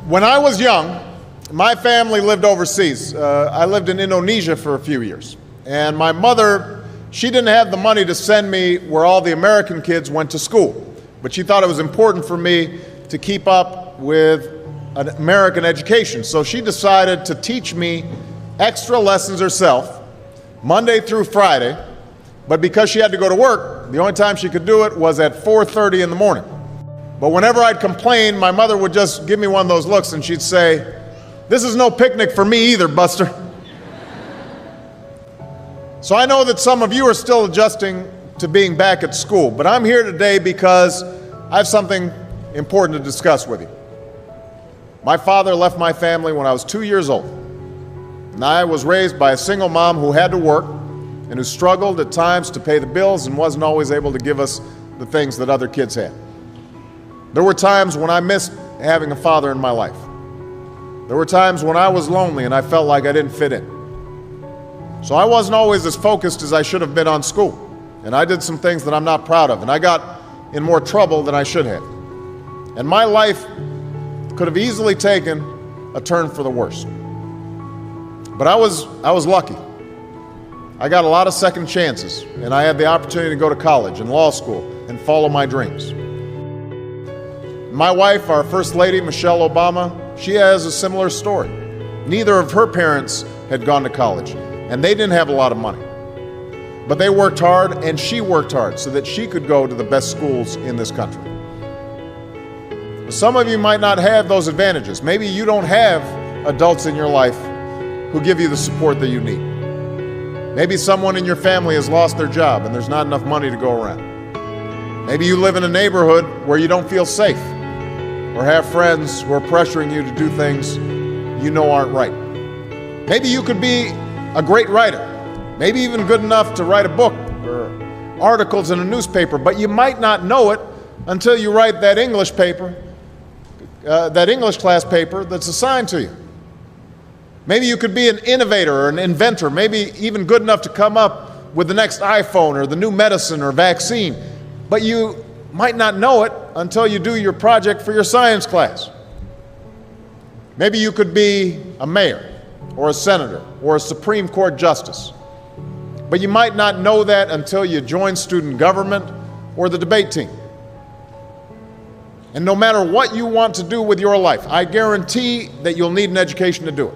When I was young, my family lived overseas. I lived in Indonesia for a few years. And my mother, she didn't have the money to send me where all the American kids went to school. But she thought it was important for me to keep up with an American education. So she decided to teach me extra lessons herself, Monday through Friday. But because she had to go to work, the only time she could do it was at 4:30 in the morning. But whenever I'd complain, my mother would just give me one of those looks and she'd say, "This is no picnic for me either, Buster." So I know that some of you are still adjusting to being back at school, but I'm here today because I have something important to discuss with you. My father left my family when I was 2 years old, and I was raised by a single mom who had to work and who struggled at times to pay the bills and wasn't always able to give us the things that other kids had. There were times when I missed having a father in my life. There were times when I was lonely and I felt like I didn't fit in. So I wasn't always as focused as I should have been on school. And I did some things that I'm not proud of. And I got in more trouble than I should have. And my life could have easily taken a turn for the worse. But I was lucky. I got a lot of second chances. And I had the opportunity to go to college and law school and follow my dreams. My wife, our First Lady, Michelle Obama, she has a similar story. Neither of her parents had gone to college, and they didn't have a lot of money. But they worked hard, and she worked hard so that she could go to the best schools in this country. Some of you might not have those advantages. Maybe you don't have adults in your life who give you the support that you need. Maybe someone in your family has lost their job, and there's not enough money to go around. Maybe you live in a neighborhood where you don't feel safe, or have friends who are pressuring you to do things you know aren't right. Maybe you could be a great writer, maybe even good enough to write a book or articles in a newspaper, but you might not know it until you write that English class paper that's assigned to you. Maybe you could be an innovator or an inventor, maybe even good enough to come up with the next iPhone or the new medicine or vaccine, but you might not know it until you do your project for your science class. Maybe you could be a mayor or a senator or a Supreme Court justice, but you might not know that until you join student government or the debate team. And no matter what you want to do with your life, I guarantee that you'll need an education to do it.